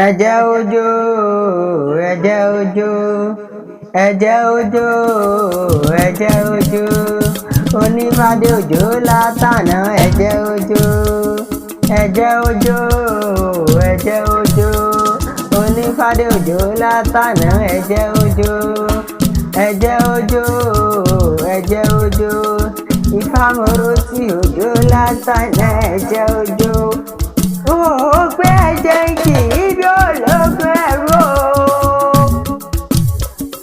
ẹ̀jẹ̀ òjò ẹ̀jẹ̀ òjò ẹ̀jẹ̀ òjò ẹ̀jẹ̀ òjò onífádé òjò látànà ẹ̀jẹ̀ òjò ẹ̀jẹ̀ òjò ẹ̀jẹ̀ òjò onífádé òjò látànà ẹ̀jẹ̀ òjò ẹ̀jẹ̀ òjò ẹ̀jẹ̀ òjò Ifamoroti òjò látànà ẹ̀jẹ̀ òjò ó pé ẹ̀jẹ̀ kì í bí ológun ẹ̀rọ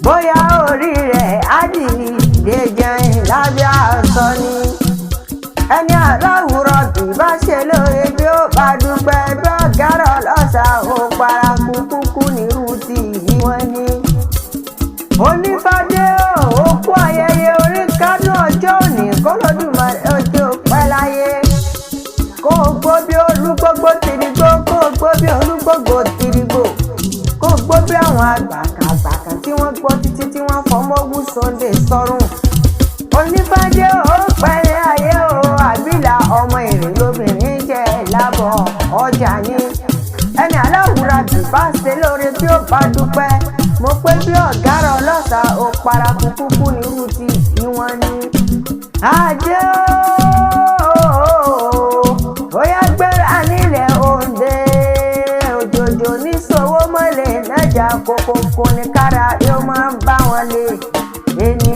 bóyá orí rẹ̀ á dìde jẹun lábẹ́ aṣọ ni ẹni aláwùrọ̀ kì bá ṣe lóore bí ó bá dúpẹ́ bí ọ̀gárọ̀ lọ́sà ó paraku kúkú nírú tí wọ́n ní. Onífádé òkú ayẹyẹ orí kánú ọjọ́ òní kọ́lọ́dúnmáre ọjọ́ pẹ́ láyé kó gbó bí olúgbógbó tìrìgbó kó gbó bí olúgbógbó tìrìgbó kó gbó bí àwọn àgbàkàgbàkà tí wọ́n gbọ́ títí tí wọ́n fọmọ́wú Sunday sọ́rùn. Onífádé ó pẹ́lẹ́ ayé o àbílà ọmọ èrè lóbìnrin jẹ́ lábọ̀ ọjà ní ẹni aláwùrà bí bá ṣe lóore bí ó bá dúpẹ́ mo pé bí ọ̀gárá ọlọ́sà ó paraku kúkú nírú tí wọ́n ní. Ajé bóyá gbéra nílẹ̀ Oǹdè òjòjò níṣòwò mọ́lẹ̀ nájà kókókó ní kára yóò máa ń bá wọn lé ẹni.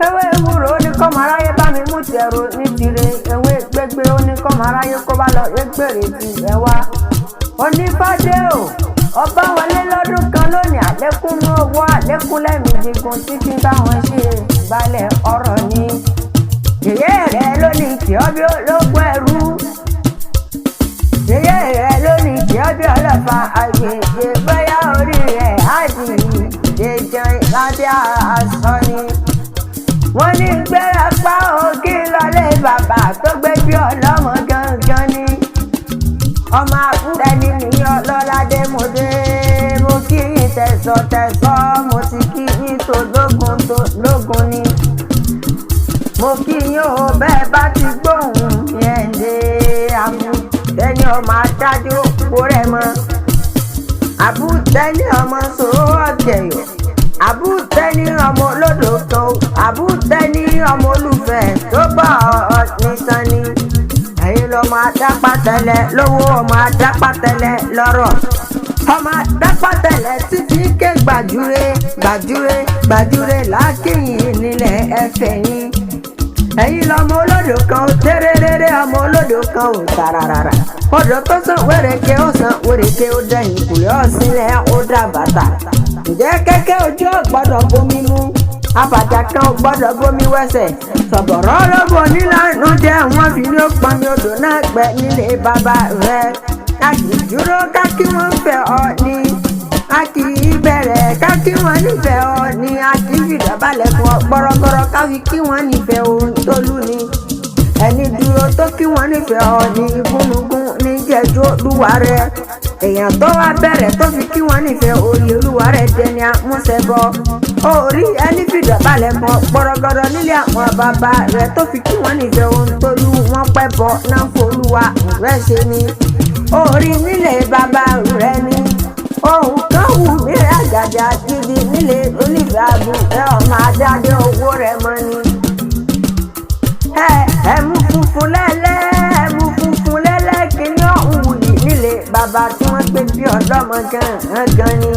Ewé ewúro ó ní kọ́mọ aráyé bá mi mú tẹ̀rù ní tire ewé gbégbé ó ní kọ́mọ aráyé kó bá lọ égbèrè ti ẹ̀ wá. Onífádé o ọba wọlé lọ́dún kan lónìí àlékún ní owó àlékún lẹ́mìí gun títí báwọn ṣe balẹ̀ ọ̀rọ̀ ni. Yèyé rẹ̀ lónìí tí ọ bí ológun ẹrú yèyé rẹ̀ lónìí tí ọ bí ọlọ́fà àgbègbè bóyá orí rẹ̀ á di ìdèjàn lábẹ́ aṣọ ni. Wọ́n ní gbéra pa òkè lọlé bàbá tó gbé bí ọlọ́mọ gangan ni. Ọmọ àbúrẹ́ni nìyí ọlọ́ládé mo dé mo kí yín tẹ̀sọ̀ mo sì kí yín tó lógun ni. Mo kí yín o bẹ́ẹ̀ bá ti gbóhùn yẹn dé àbútẹ́ni ọmọ adájọ́ òpó rẹ̀ mọ́ àbútẹ́ni ọmọ sòrò ọ̀gẹ̀yọ̀ àbútẹ́ni ọmọ olódò kan àbútẹ́ni ọmọ olùfẹ́ tó bá ọ nìkan ni. Ẹ̀yin lọ́mọ adápátẹ́lẹ̀ lówó ọmọ adápátẹ́lẹ̀ lọ́rọ̀ ọmọ adápátẹ́lẹ̀ títí ké gbàjúre lákìyìn nílẹ̀ ẹ̀fẹ̀ yín. Ẹ̀yin lọ́mọ olódò kan tẹ́rẹ́rẹ́rẹ́ ọmọ olódò kan ò tàràràrà odò tó sàn wẹ́rẹ́kẹ́ ó sàn wẹ́rẹ́kẹ́ ó dẹ̀yìn kùlẹ̀ ọ̀sìnlẹ̀ ó dà bàtà. Ǹjẹ́ kẹ́kẹ́ ojú ò gbọ́dọ̀ bomi mú àbàtà kan ò gbọ́dọ̀ bomi wẹ́sẹ̀ sọ̀bọ̀rọ̀ lọ́bọ̀ nílànà jẹ́ wọ́n fi ní ó pọnmi odò náà gbẹ nílé bàbá rẹ̀. A kì í dúró ká kí wọ́n fẹ́ ọ ní a kì í bẹ̀rẹ̀ ká kí wọ́n nífẹ̀ẹ́ ọ ní a kì í fìdọ̀bálẹ̀ fún ọ gbọ́rọ́gbọ́rọ́ ká fi kí wọ́n nífẹ̀ẹ́ ohun tó lù ní. Ẹni dúró tó kí wọ́n nífẹ̀ẹ́ ọ ní gúnugún ní jẹ́jú olúwa rẹ̀. Èèyàn tó wá bẹ̀rẹ̀ tó fi kí wọ́n nífẹ̀ẹ́ oyè olúwa rẹ̀ dẹni àmúṣẹbọ. Orí ẹni fìdọ̀bálẹ̀ fún ọ gbọ́rọ́gbọ́rọ́ nílé àwọn bàbá rẹ̀ tó fi kí wọ́n nífẹ̀ẹ́ ohun tó lù wọ́n pẹ́ bọ́ náà folúwa rẹ̀ ṣe ni. Orí nílé bàbá rẹ̀ ni ohun kan wù mí àgàjà gidi nílé onífẹ́ àbúrẹ́ ọmọ adájọ́ owó rẹ̀ mọ́ ni. Ẹmu funfun lẹ́lẹ́ kíní ọ̀hún wùyí nílé bàbá tí wọ́n pè bí ọlọ́mọ gan ni.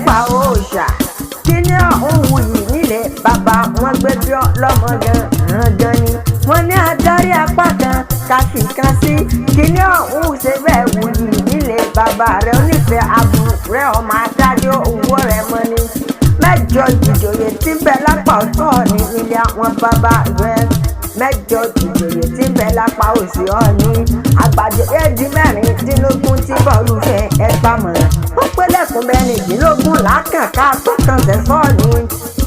Pa òòṣà kíní ọ̀hún wùyí nílé bàbá wọn gbé bí ọlọ́mọ gan ni. Wọ́n ní adarí apá kan káfí kan sí kíní ọ̀hún ṣe bẹ́ẹ̀ wùyí nílé bàbá rẹ̀ onífẹ́ àbúrẹ́ ọmọ adájọ́ owó rẹ̀ mọ́ ni. Mẹ́jọ ìjòyè tí ń bẹ lápá ọ̀tún ní ilé àwọn bàbá rẹ̀ mẹ́jọ ìjòyè tí ń bẹ lápá òsì ọ̀ní àgbàdo éèdì mẹ́rìndínlógún tí bọ́ọ̀lù fẹ́ ẹgbà mọ̀ràn ó pé lẹ́kùn mẹ́rìndínlógún lákàká tó kàn sẹ́fọ́ ni.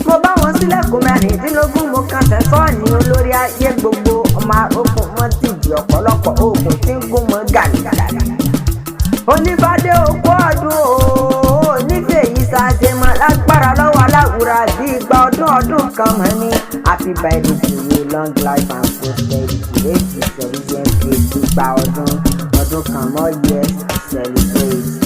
Mo bá wọn sílẹ̀kùn mẹ́rìndínlógún mo kàn sẹ́fọ́ ní olórí ayé gbogbo ọmọ arókùn wọn ti di ọ̀pọ̀lọpọ̀ oògùn tí ń gún mọ́ gàlígàlí. Onífádé okú ọdún onífẹ́ yìí ṣàṣemọ lágbára lọ́wọ́ aláwùrà bí igba ọdún kan mọ́ ní happy birthday to you long life and prosperity 87 gba ọdún ọdún kan more years to celebrate.